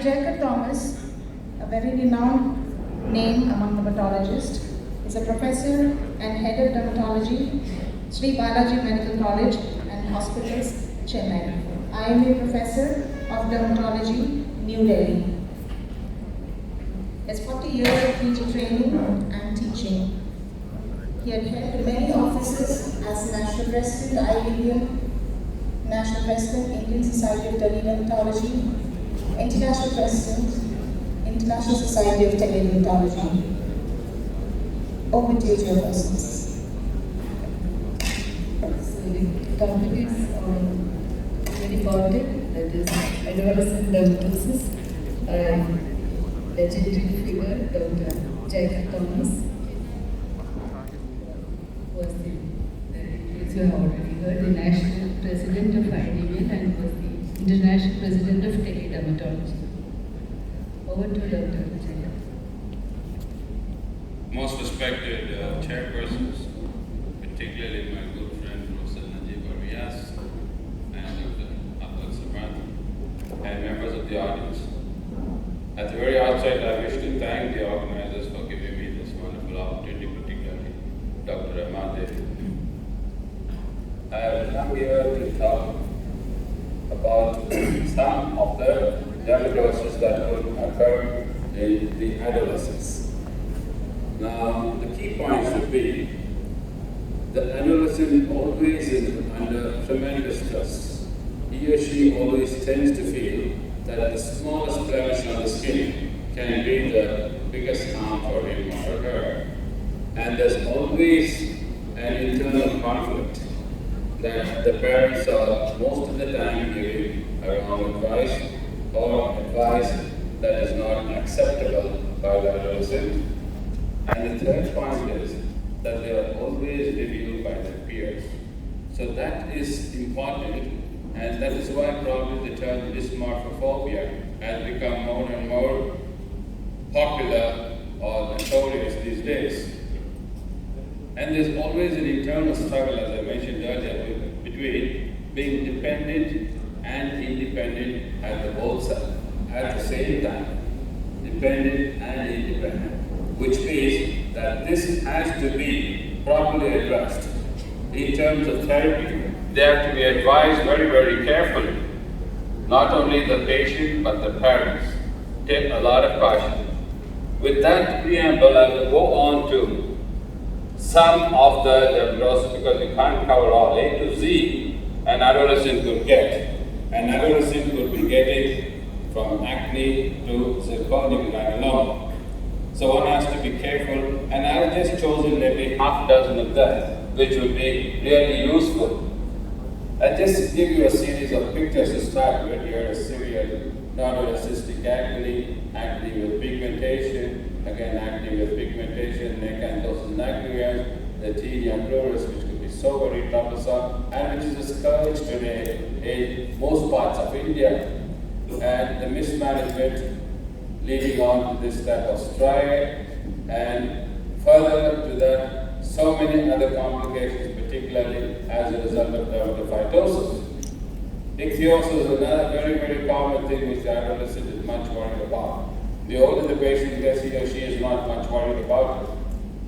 Jaykar Thomas, a very renowned name among dermatologists, is a professor and head of dermatology, Sri Balaji Medical College and Hospitals, Chennai. I am a professor of dermatology, New Delhi. He has 40 years of PG training and teaching. He had held many offices as National President, IDL, National President, Indian Society of Dermatology, International President, International Society of Dermatology. Over to you, Chairpersons. So the topic is very important, that is adolescent dermatosis. Legendary figure, Dr. Jaykar Thomas, was as you have already heard, the National President of IDL and was the International President of Dermatology. Over to Dr. Jaykar. Most respected chairpersons, particularly my good friend Professor Najib and Dr. Abdul and members of the audience. At the very outset, I wish to thank the organizers for giving me this wonderful opportunity, particularly Dr. Ahmad. I have come here to talk about some of the dermatoses that could occur in the adolescents. Now, the key point should be the adolescent always is under tremendous stress. He or she always tends to feel that the smallest blemish on the skin can be the biggest harm for him or her. And there's always an internal conflict that the parents are most of the time giving a wrong advice or advice that is not acceptable by the adolescent. And the third point is that they are always reviewed by their peers. So that is important. And that is why probably the term dysmorphophobia has become more and more popular or notorious these days. And there's always an internal struggle, as I mentioned earlier, between being dependent and independent at the same time. Dependent and independent, which means that this has to be properly addressed in terms of therapy. They have to be advised very, very carefully. Not only the patient, but the parents. Take a lot of caution. With that preamble, I will go on to some of the dermatoses because we can't cover all. A to Z, an adolescent could get. An adolescent could be getting from acne to zirconium granuloma. So one has to be careful, and I've just chosen maybe half dozen of them, which would be really useful. I'll just give you a series of pictures to start with. Here is severe nodular cystic acne, acne with pigmentation, again acne with pigmentation, neck ankylosis nigricans, the tinea pleuris, which could be so very troublesome, and which is a scourge today in most parts of India. And the mismanagement leading on to this type of striae, and further to that, so many other complications, particularly as a result of dermatophytosis. Ichthyosis is another very, very common thing which the adolescent is much worried about. The older the patient gets, he or she is not much worried about it.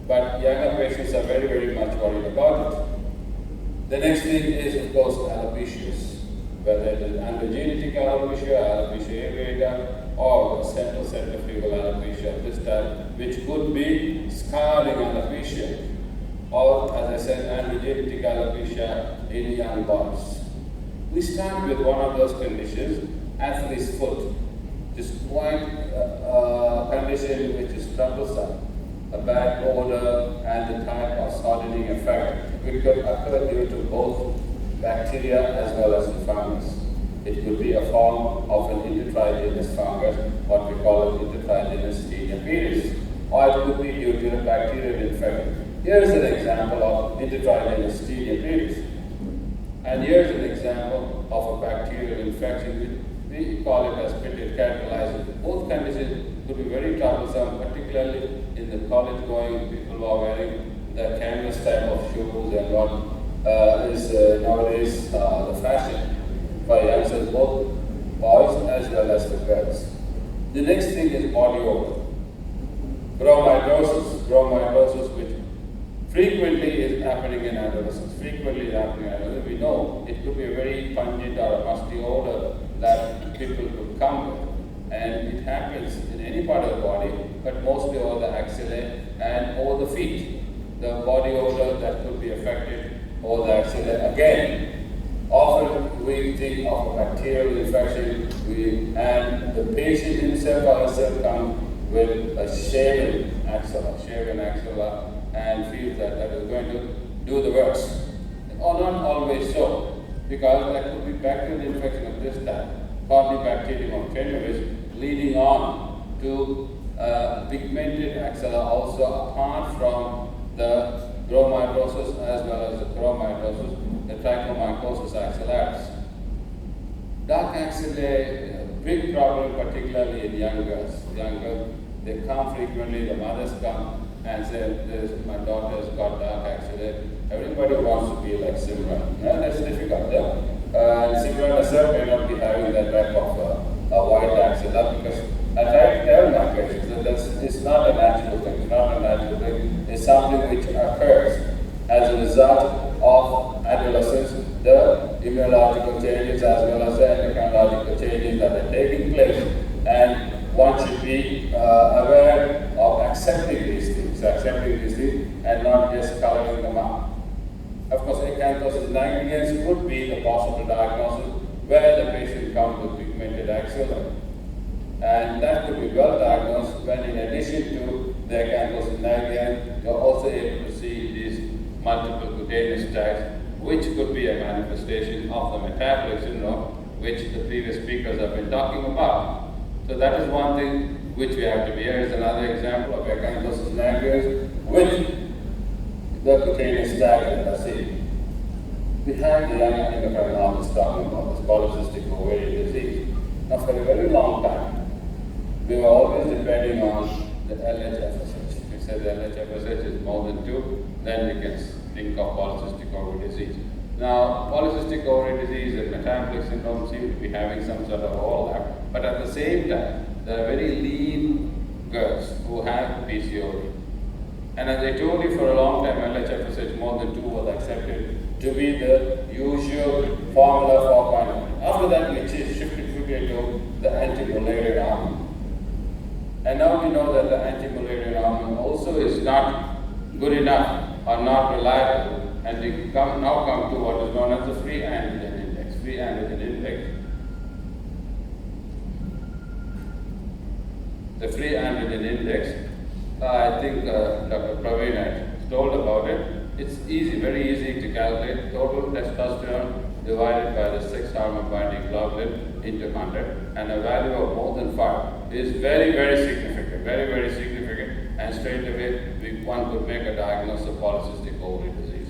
But younger patients are very, very much worried about it. The next thing is, of course, alopecia, whether it is androgenetic alopecia, alopecia areata, or central centrifugal alopecia of this type, which could be scarring alopecia, or, as I said, androgenetic alopecia in young boys. We start with one of those conditions, athlete's foot. It is quite a condition which is troublesome, a bad odor and the type of soddening effect, which could occur due to both bacteria as well as the fungus. It could be a form of an intertriginous fungus, what we call an intertriginous tinea pedis, or it could be due to a bacterial infection. Here is an example of intertriginous tinea pedis. And here's an example of a bacterial infection. We call it as pitted catalysis. Both conditions could be very troublesome, particularly in the college-going people who are wearing the canvas type of shoes and what is nowadays the fashion for youngsters, both boys as well as the girls. The next thing is body odor. Dermatoses, which frequently is happening in adolescents. We know it could be a very pungent or a musty odor that people could come with. And it happens in any part of the body, but mostly over the axillae and over the feet. The body odor that could be affected over the axillae. Again, often we think of a bacterial infection, and the patient himself or herself comes with a shaven axilla, and feels that is going to do the worst. Or not always so, because there could be bacterial infection of this type, Corynebacterium tenuis, leading on to pigmented axilla also, apart from the dermatoses as well as the chromatosis, the trichomycosis axillaris. Dark axillae, a big problem, particularly in young girls. They come frequently, the mothers come and say, my daughter's got dark axillae. Everybody wants to be like Simran. That's difficult. Simran herself may not be having that type of white axilla, because I try to tell my patients that it's not a natural thing. It's something which occurs as a result of adolescence, the immunological changes as well as the endocrinological changes that are taking place, and one should be aware of accepting these things and not just coloring them up. Of course, acanthosis nigricans could be the possible diagnosis where the patient comes with pigmented axilla. And that could be well diagnosed when, in addition to the acanthosis nigricans, you're also able to see these multiple cutaneous tags, which could be a manifestation of the metabolic syndrome, which the previous speakers have been talking about. So that is one thing which we have to be. Here is another example of acanthosis nigricans with the cutaneous tag that I see. We have the young endocrinologist talking about this polycystic ovarian disease. Now, for a very long time, we were always depending on the LHFSH. We said the LHFSH is more than 2, then we can think of polycystic ovarian disease. Now, polycystic ovarian disease and metabolic syndrome seem to be having some sort of overlap, but at the same time, there are very lean girls who have PCOD. And as I told you, for a long time, LHFSH more than 2 was accepted to be the usual formula for condoms. After that, we shifted quickly to the anti-malarial hormone. And now we know that the anti-malarial hormone also is not good enough or not reliable, and we now come to what is known as the free androgen index. The free androgen index, I think Dr. Praveen had told about it. It's easy, very easy to calculate. Total testosterone divided by the sex hormone binding globulin into 100, and a value of more than 5 is very, very significant, and straight away one could make a diagnosis of polycystic ovarian disease.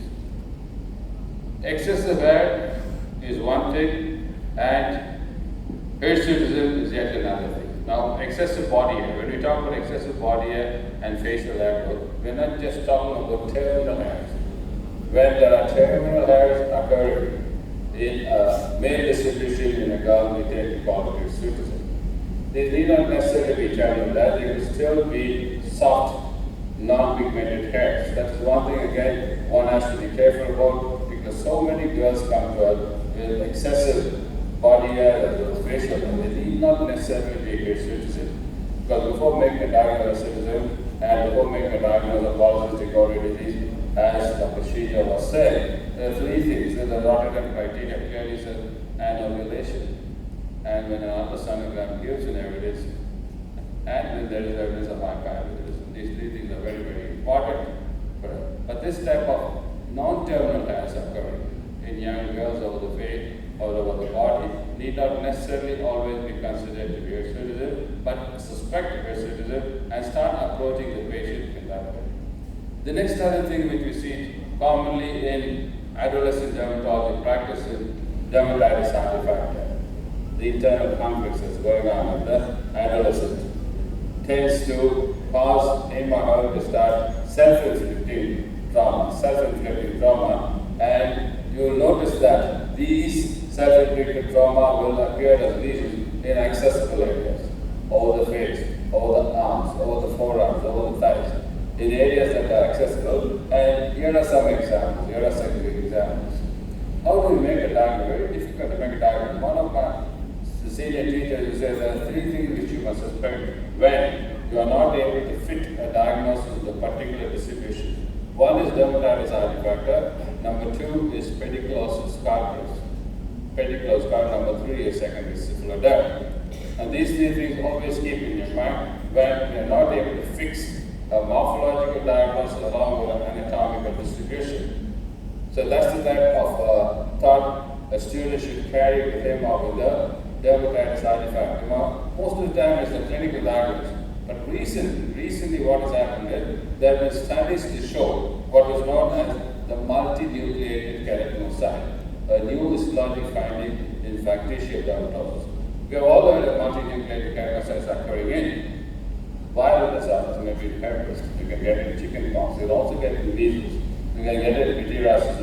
Excessive hair is one thing, and hirsutism is yet another thing. Now, excessive body hair, when we talk about excessive body hair and facial hair growth, we're not just talking about terminal hairs. When there are terminal hairs occurring in a male distribution in a girl, we tend to call it hirsutism. They need not necessarily be terminal hairs, they will still be soft, non-pigmented hairs. That's one thing, again, one has to be careful about, because so many girls come to us with excessive body hair as well as facial hair. They need not necessarily be hirsutism. Because before making a diagnosis of hirsutism and before making a diagnosis of polycystic ovarian disease, as Dr. Shrija was saying, there are 3 things. The Rotterdam criteria clearly says anovulation. And when an ultrasonogram gives an evidence, and when there is evidence of hyperthyroidism, these 3 things are very, very important. But this type of non-terminal hairs occurring in young girls over the face or over the body need not necessarily always be considered to be hirsutism, but suspect hirsutism and start approaching the patient in that way. The next other thing which we see commonly in adolescent dermatology practice is dermatitis artifacti. The internal conflicts that's going on with the adolescent tends to cause him or her to start self-inflicting trauma, and you will notice that these self-inflicted trauma will appear as lesions in accessible areas, over the face, forearms, over the thighs, in areas that are accessible. And here are some examples. Here are some examples. How do we make a diagnosis? Very difficult to make a diagnosis. One of my senior teachers says there are 3 things which you must suspect when you are not able to fit a diagnosis with a particular distribution. One is dermatitis artifacta. Number 2 is pediculosis scarpus. Pedicular scar. Number 3 is secondary syphilis derm. And these 3 things always keep in your mind when you are not able to fix a morphological diagnosis along with an anatomical distribution. So that's the type of thought a student should carry with him or with the dermatitis artifact. Most of the time it's a clinical diagnosis. But recently what has happened is there have been studies to show what was known as the multinucleated keratinocyte, a new histologic finding in factitious dermatosis. We have all heard of multinucleated keratinocytes occurring in viral disorders, maybe herpes, you can get it in chicken pox, you can also get it in measles, you can get it in pityriasis.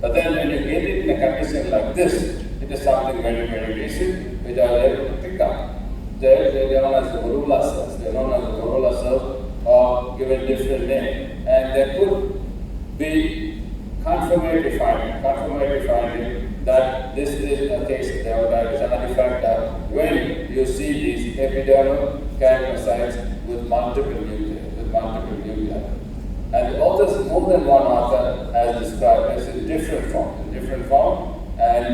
But then when you get it in a condition like this, it is something very, very recent, which I was able to pick up. They're known as the varroa cells. They're known as the varroa cells, or given different name. And there could be confirmatory finding that this is a case of dermatitis artifacta when you see these epidermal keratinocytes with multiple nuclei. And authors, more than one author, has described this in different form. And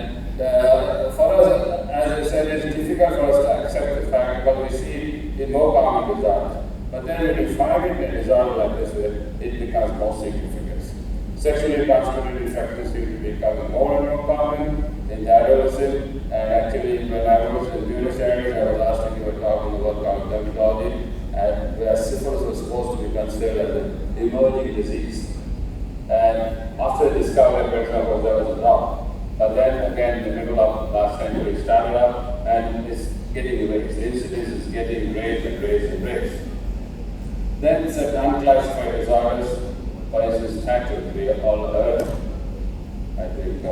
for us, as I said, it's difficult for us to accept the fact because we see it in more common disorders. But then when you find it in a disorder like this, it becomes more significant. Sexually transmitted infections seem to be becoming more and more common in adolescents. And actually, when I was in Buenos Aires, I was asked to give a talk in the World Congress of Dermatology, and where syphilis was supposed to be considered as an emerging disease. And after the discovery, for example, there was a drop. But then again, in the middle of last century, it started up and it's getting raised. The incidence is getting raised. Then certain unclassified disorders, for instance, tattoo, we have all heard. I think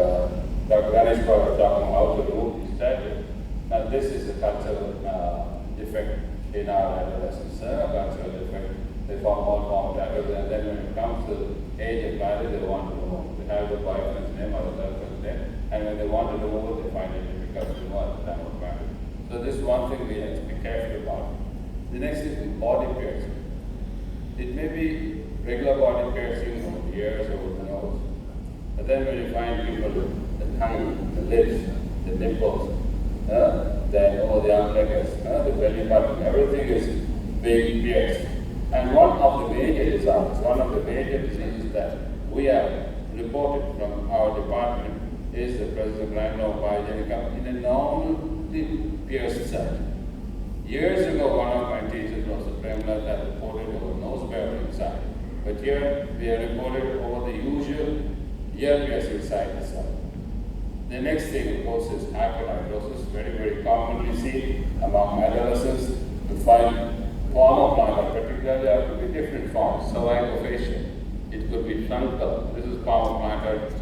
Dr. Ganesh was talking about how to remove these tattoos. Now this is a cultural defect in our adolescents, cultural defect. They form all form tattoos, and then when it comes to the age of marriage, they want to remove. They have the boyfriend's name or the girlfriend's name, and when they want to remove it, they find it difficult to remove at the time of marriage. So this is one thing we have to be careful about. The next is body piercing. It may be regular body piercing over the ears or the nose, but then when you find people with the tongue, the lips, the nipples, then over the umbilicus, the belly button, everything is being pierced. And one of the major diseases that we have reported from our department is the presence of granulomatosis in a normally pierced site. Years ago, one of my teachers was a Premla that reported over nose-bearing site. But here, we have reported over the usual ear-piercing site itself. The next thing, of course, is hyperhidrosis, very, very commonly seen among adolescents. To find form of plantar, particularly there could be different forms, cervicofacial. It could be truncal. This is palm plantar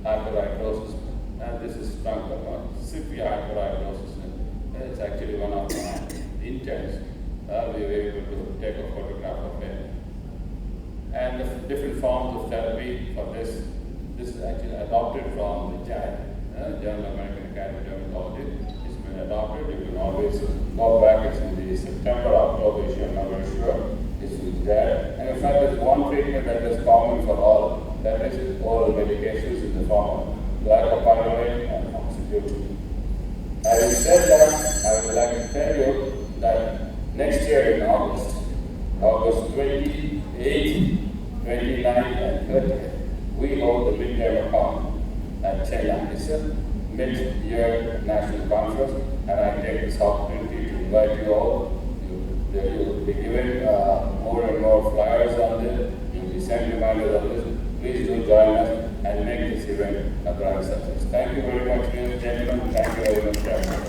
hyperhidrosis, and this is truncal. Severe hyperhidrosis. It's actually one of my interns. We were able to take a photograph of it. And the different forms of therapy for this. This is actually adopted from the JAD, Journal American Academy of Dermatology. It's been adopted. You can always go back. It's in the September, October issue. I'm not very sure. It's with JAD. And in fact, there's one treatment that is common for all. That is oral medications in the form of glycopyrrolate and oxybutyl. Having said that, I would like to tell you that next year in August 28, 29, and 30, we hold the midterm account at Chennai. It's a mid-year national conference, and I take this opportunity to invite you all. You will be given more and more flyers on this. You will be sent reminders of this. Please do join us and make this event a grand success. Thank you very much, ladies and gentlemen. Thank you very much, Chairman.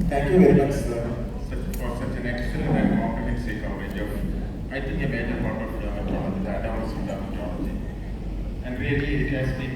Thank you very much,